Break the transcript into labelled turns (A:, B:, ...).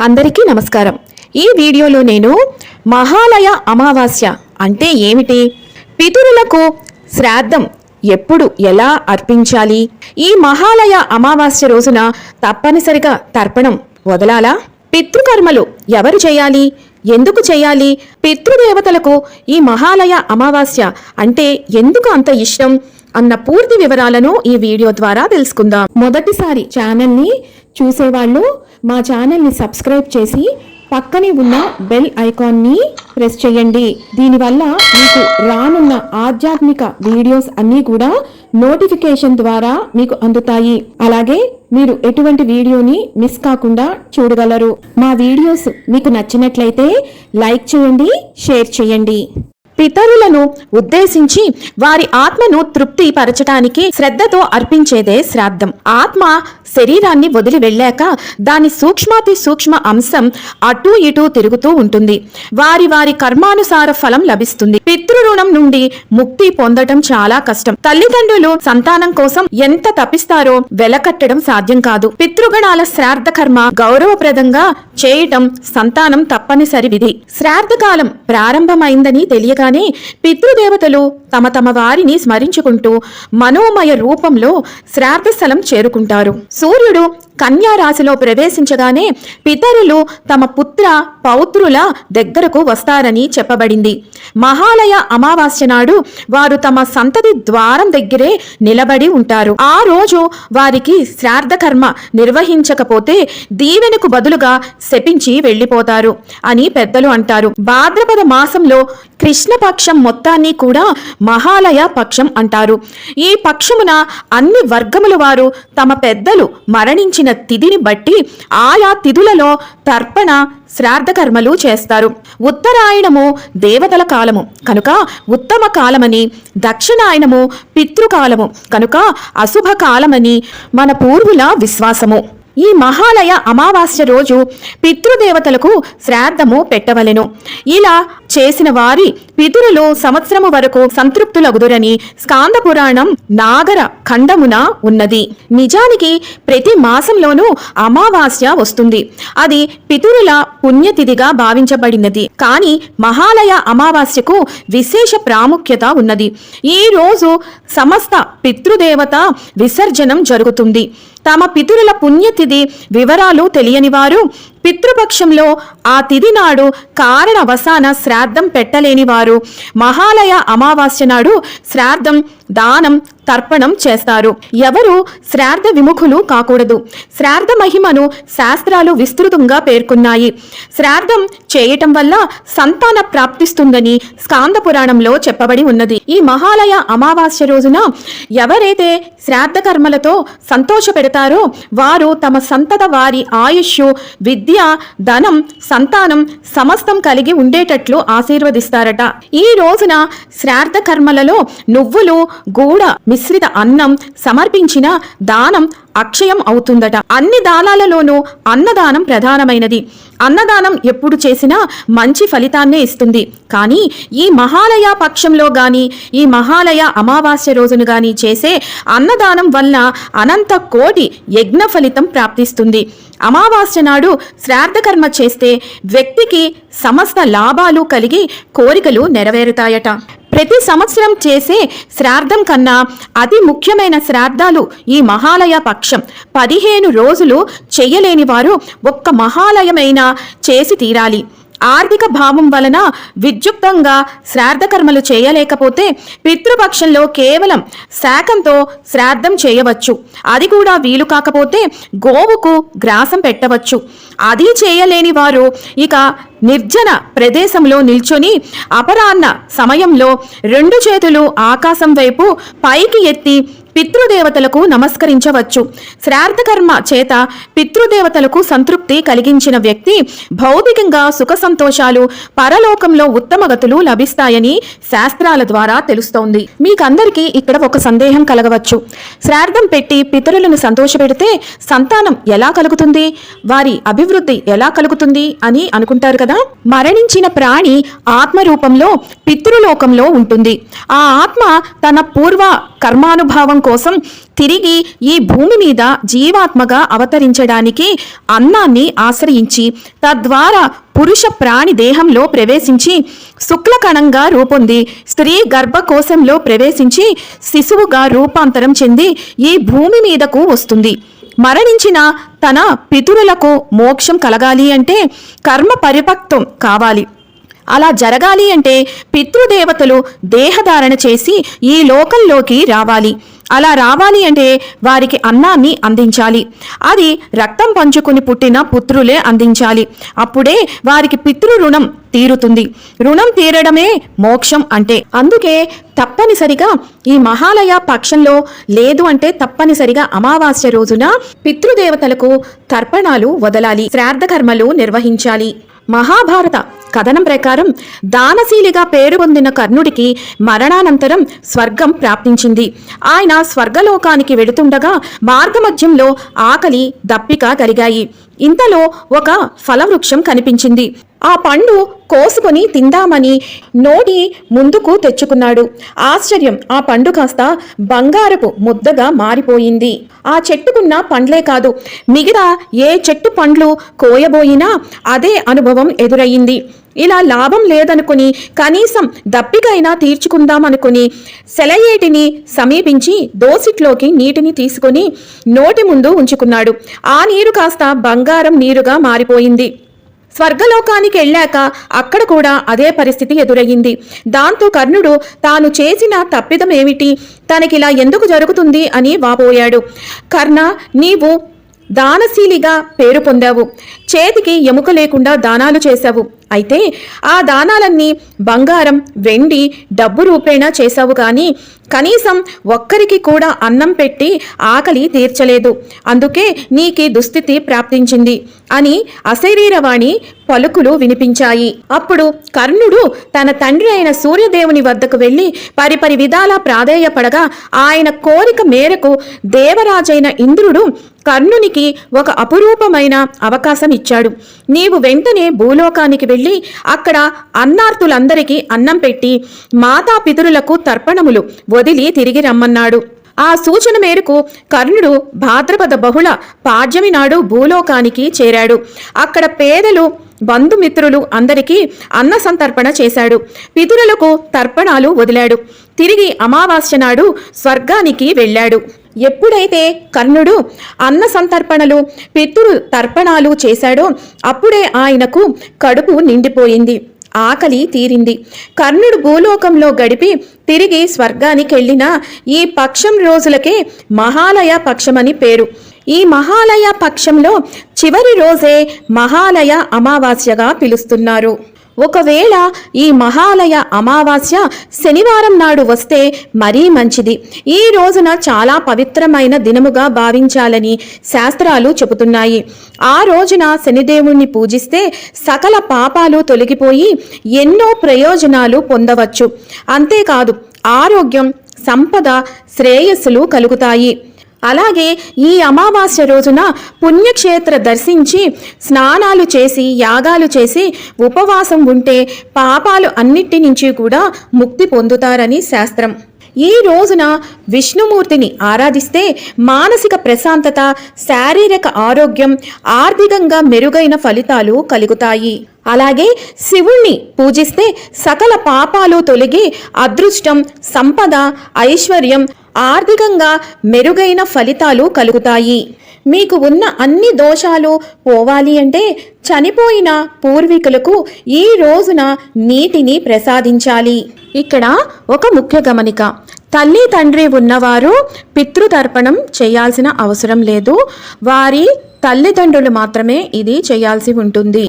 A: అందరికీ నమస్కారం. ఈ వీడియోలో నేను మహాలయ అమావాస్య అంటే ఏమిటి, పితరులకు శ్రాద్ధం ఎప్పుడు ఎలా అర్పించాలి, ఈ మహాలయ అమావాస్య రోజున తప్పనిసరిగా తర్పణం వదలాలా, పితృకర్మలు ఎవరు చేయాలి, ఎందుకు చేయాలి, పితృదేవతలకు ఈ మహాలయ అమావాస్య అంటే ఎందుకు అంత ఇష్టం అన్న పూర్తి వివరాలను ఈ వీడియో ద్వారా తెలుసుకుందాం. మొదటిసారి ఛానల్ని చూసేవాళ్ళు మా ఛానల్ని సబ్స్క్రైబ్ చేసి పక్కనే ఉన్న బెల్ ఐకాన్ని ప్రెస్ చేయండి. దీనివల్ల మీకు రానున్న ఆధ్యాత్మిక వీడియోస్ అన్నీ కూడా నోటిఫికేషన్ ద్వారా మీకు అందుతాయి. అలాగే మీరు ఎటువంటి వీడియోని మిస్ కాకుండా చూడగలరు. మా వీడియోస్ మీకు నచ్చినట్లయితే లైక్ చేయండి, షేర్ చేయండి. పితరులను ఉద్దేశించి వారి ఆత్మను తృప్తి పరచటానికి శ్రద్ధతో అర్పించేదే శ్రాద్ధం. ఆత్మ శరీరాన్ని వదిలి వెళ్ళాక దాని సూక్ష్మాతి సూక్ష్మ అంశం అటూ ఇటూ తిరుగుతూ ఉంటుంది. వారి వారి కర్మానుసార ఫలం లభిస్తుంది. పితృరుణం నుండి ముక్తి పొందటం చాలా కష్టం. తల్లిదండ్రులు సంతానం కోసం ఎంత తపిస్తారో వెలకట్టడం సాధ్యం కాదు. పితృగణాల శ్రాద్ధ కర్మ గౌరవప్రదంగా చేయటం సంతానం తప్పనిసరి విధి. శ్రాద్ధకాలం ప్రారంభమైందని తెలియగా పితృదేవతలు తమ తమ వారిని స్మరించుకుంటూ మనోమయ రూపంలో శ్రాద్ధ స్థలం చేరుకుంటారు. సూర్యుడు కన్యా రాశిలో ప్రవేశించగానే పితరులు తమ పుత్ర పౌత్రుల దగ్గరకు వస్తారని చెప్పబడింది. మహాలయ అమావాస్య నాడు వారు తమ సంతతి ద్వారం దగ్గరే నిలబడి ఉంటారు. ఆ రోజు వారికి శ్రాద్ధ కర్మ నిర్వహించకపోతే దీవెనకు బదులుగా శపించి వెళ్లిపోతారు అని పెద్దలు అంటారు. భాద్రపద మాసంలో కృష్ణపక్షం మొత్తాన్ని కూడా మహాలయ పక్షం అంటారు. ఈ పక్షమున అన్ని వర్గముల వారు తమ పెద్దలు మరణించిన తిథిని బట్టి ఆయా తిథులలో తర్పణ శ్రాద్ధ కర్మలు చేస్తారు. ఉత్తరాయణము దేవతల కాలము కనుక ఉత్తమ కాలమని, దక్షిణాయనము పితృకాలము కనుక అశుభ కాలమని మన పూర్వుల విశ్వాసము. ఈ మహాలయ అమావాస్య రోజు పితృదేవతలకు శ్రాద్ధము పెట్టవలెను. ఇలా చేసిన వారి పితరులు సంవత్సరము వరకు సంతృప్తులగుదురని స్కాంద పురాణం నాగర ఖండమున ఉన్నది. నిజానికి ప్రతి మాసంలోనూ అమావాస్య వస్తుంది. అది పితరుల పుణ్యతిథిగా భావించబడినది. కానీ మహాలయ అమావాస్యకు విశేష ప్రాముఖ్యత ఉన్నది. ఈ రోజు సమస్త పితృదేవత విసర్జనం జరుగుతుంది. తమ పితరుల పుణ్యతిథి వివరాలు తెలియని వారు పితృపక్షంలో ఆ తిథి నాడు కారణవశాన శ్రాద్ధం పెట్టలేని వారు మహాలయ అమావాస్య నాడు శ్రాద్ధం, దానం, తర్పణం చేస్తారు. ఎవరు శ్రాద్ధ విముఖులు కాకూడదు. శ్రాద్ధ మహిమను శాస్త్రాలు విస్తృతంగా పేర్కొన్నాయి. శ్రాద్ధం చేయటం వల్ల సంతాన ప్రాప్తిస్తుందని స్కాంద పురాణంలో చెప్పబడి ఉన్నది. ఈ మహాలయ అమావాస్య రోజున ఎవరైతే శ్రాద్ధ కర్మలతో సంతోషపెడతారో వారు తమ సంతత వారి ఆయుష్, విద్య, ధనం, సంతానం సమస్తం కలిగి ఉండేటట్లు ఆశీర్వదిస్తారట. ఈ రోజున శ్రాద్ధ కర్మలలో నువ్వులు, గూడ మిశ్రిత అన్నం సమర్పించిన దానం అక్షయం అవుతుందట. అన్ని దానాలలోనూ అన్నదానం ప్రధానమైనది. అన్నదానం ఎప్పుడు చేసినా మంచి ఫలితాన్నే ఇస్తుంది. కానీ ఈ మహాలయ పక్షంలో గాని, ఈ మహాలయ అమావాస్య రోజును గాని చేసే అన్నదానం వల్ల అనంత కోటి యజ్ఞ ఫలితం ప్రాప్తిస్తుంది. అమావాస్య నాడు శ్రాద్ధకర్మ చేస్తే వ్యక్తికి సమస్త లాభాలు కలిగి కోరికలు నెరవేరుతాయట. ప్రతి సంవత్సరం చేసే శ్రాద్ధం కన్నా అతి ముఖ్యమైన శ్రాద్ధాలు ఈ మహాలయ పక్షం. 15 రోజులు చెయ్యలేని వారు ఒక్క మహాలయమైనా చేసి తీరాలి. ఆర్థిక భావం వలన విద్యుక్తంగా శ్రాద్ధకర్మలు చేయలేకపోతే పితృపక్షంలో కేవలం శాకంతో శ్రాద్ధం చేయవచ్చు. అది కూడా వీలు కాకపోతే గోవుకు గ్రాసం పెట్టవచ్చు. అది చేయలేని వారు ఇక నిర్జన ప్రదేశంలో నిల్చొని అపరాహ్న సమయంలో 2 చేతులు ఆకాశం వైపు పైకి ఎత్తి పితృదేవతలకు నమస్కరించవచ్చు. శ్రాద్ధకర్మ చేత పితృదేవతలకు సంతృప్తి కలిగించిన వ్యక్తి భౌతికంగా సుఖ సంతోషాలు, పరలోకంలో ఉత్తమ గతులు లభిస్తాయని శాస్త్రాల ద్వారా తెలుస్తోంది. మీకందరికీ ఇక్కడ ఒక సందేహం కలగవచ్చు. శ్రాద్ధం పెట్టి పితరులను సంతోషపెడితే సంతానం ఎలా కలుగుతుంది, వారి అభివృద్ధి ఎలా కలుగుతుంది అని అనుకుంటారు కదా. మరణించిన ప్రాణి ఆత్మ రూపంలో పితృలోకంలో ఉంటుంది. ఆ ఆత్మ తన పూర్వ కర్మానుభావం కోసం తిరిగి ఈ భూమి మీద జీవాత్మగా అవతరించడానికి అన్నాన్ని ఆశ్రయించి తద్వారా పురుష ప్రాణి దేహంలో ప్రవేశించి శుక్లకణంగా రూపొంది స్త్రీ గర్భకోశంలో ప్రవేశించి శిశువుగా రూపాంతరం చెంది ఈ భూమి మీదకు వస్తుంది. మరణించిన తన పితరులకు మోక్షం కలగాలి అంటే కర్మ పరిపక్వం కావాలి. అలా జరగాలి అంటే పితృదేవతలు దేహధారణ చేసి ఈ లోకంలోకి రావాలి. అలా రావాలి అంటే వారికి అన్నాన్ని అందించాలి. అది రక్తం పంచుకుని పుట్టిన పుత్రులే అందించాలి. అప్పుడే వారికి పితృ రుణం తీరుతుంది. రుణం తీరడమే మోక్షం అంటే. అందుకే తప్పనిసరిగా ఈ మహాలయ పక్షంలో లేదు అంటే తప్పనిసరిగా అమావాస్య రోజున పితృదేవతలకు తర్పణాలు వదలాలి, శ్రాద్ధ కర్మలు నిర్వహించాలి. మహాభారత కథనం ప్రకారం దానశీలిగా పేరు పొందిన కర్ణుడికి మరణానంతరం స్వర్గం ప్రాప్తించింది. ఆయన స్వర్గలోకానికి వెళుతుండగా మార్గమధ్యంలో ఆకలి దప్పిక కలిగాయి. ఇంతలో ఒక ఫలవృక్షం కనిపించింది. ఆ పండు కోసుకొని తిందామని నోటి ముందుకు తెచ్చుకున్నాడు. ఆశ్చర్యం, ఆ పండు కాస్త బంగారపు ముద్దగా మారిపోయింది. ఆ చెట్టుకున్న పండ్లే కాదు, మిగతా ఏ చెట్టు పండ్లు కోయబోయినా అదే అనుభవం ఎదురయ్యింది. ఇలా లాభం లేదనుకుని కనీసం దప్పికైనా తీర్చుకుందామనుకుని సెలయేటిని సమీపించి దోసిట్లోకి నీటిని తీసుకొని నోటి ముందు ఉంచుకున్నాడు. ఆ నీరు కాస్త బంగారం నీరుగా మారిపోయింది. స్వర్గలోకానికి వెళ్ళాక అక్కడ కూడా అదే పరిస్థితి ఎదురయ్యింది. దాంతో కర్ణుడు తాను చేసిన తప్పిదం ఏమిటి, తనకిలా ఎందుకు జరుగుతుంది అని వాపోయాడు. కర్ణ, నీవు దానశీలిగా పేరు పొందావు, చేతికి ఎముక లేకుండా దానాలు చేశావు. అయితే ఆ దానాలన్నీ బంగారం, వెండి, డబ్బు రూపేణా చేశావు. కానీ కనీసం ఒక్కరికి కూడా అన్నం పెట్టి ఆకలి తీర్చలేదు. అందుకే నీకీ దుస్థితి ప్రాప్తించింది అని అశరీరవాణి పలుకులు వినిపించాయి. అప్పుడు కర్ణుడు తన తండ్రి అయిన సూర్యదేవుని వద్దకు వెళ్ళి పరిపరి విధాలా ప్రాధేయపడగా ఆయన కోరిక మేరకు దేవరాజైన ఇంద్రుడు కర్ణునికి ఒక అపురూపమైన అవకాశం ఇచ్చాడు. నీవు వెంటనే భూలోకానికి వెళ్ళి అక్కడ అన్నార్తులందరికీ అన్నం పెట్టి మాతాపితరులకు తర్పణములు వదిలి తిరిగి రమ్మన్నాడు. ఆ సూచన మేరకు కర్ణుడు భాద్రపద బహుళ పాడ్యమి నాడు భూలోకానికి చేరాడు. అక్కడ పేదలు, బంధుమిత్రులు అందరికీ అన్న సంతర్పణ చేశాడు. పితరులకు తర్పణాలు వదిలాడు. తిరిగి అమావాస్య నాడు స్వర్గానికి వెళ్ళాడు. ఎప్పుడైతే కర్ణుడు అన్న సంతర్పణలు, పితృ తర్పణాలు చేశాడో అప్పుడే ఆయనకు కడుపు నిండిపోయింది, ఆకలి తీరింది. కర్ణుడు భూలోకంలో గడిపి తిరిగి స్వర్గానికి వెళ్ళిన ఈ పక్షం రోజులకే మహాలయ పక్షమని పేరు. ఈ మహాలయ పక్షంలో చివరి రోజే మహాలయ అమావాస్యగా పిలుస్తున్నారు. ఒకవేళ ఈ మహాలయ అమావాస్య శనివారం నాడు వస్తే మరీ మంచిది. ఈ రోజున చాలా పవిత్రమైన దినముగా భావించాలని శాస్త్రాలు చెబుతున్నాయి. ఆ రోజున శనిదేవుణ్ణి పూజిస్తే సకల పాపాలు తొలగిపోయి ఎన్నో ప్రయోజనాలు పొందవచ్చు. అంతేకాదు ఆరోగ్యం, సంపద, శ్రేయస్సులు కలుగుతాయి. అలాగే ఈ అమావాస్య రోజున పుణ్యక్షేత్ర దర్శించి స్నానాలు చేసి యాగాలు చేసి ఉపవాసం ఉంటే పాపాలు అన్నిటి నుంచి కూడా ముక్తి పొందుతారని శాస్త్రం. ఈ రోజున విష్ణుమూర్తిని ఆరాధిస్తే మానసిక ప్రశాంతత, శారీరక ఆరోగ్యం, ఆర్థికంగా మెరుగైన ఫలితాలు కలుగుతాయి. అలాగే శివుణ్ణి పూజిస్తే సకల పాపాలు తొలగి అదృష్టం, సంపద, ఐశ్వర్యం, ఆర్థికంగా మెరుగైన ఫలితాలు కలుగుతాయి. మీకు ఉన్న అన్ని దోషాలు పోవాలి అంటే చనిపోయిన పూర్వీకులకు ఈ రోజున నీటిని ప్రసాదించాలి. ఇక్కడ ఒక ముఖ్య గమనిక, తల్లి తండ్రి ఉన్నవారు పితృతర్పణం చేయాల్సిన అవసరం లేదు. వారి తల్లిదండ్రులు మాత్రమే ఇది చేయాల్సి ఉంటుంది.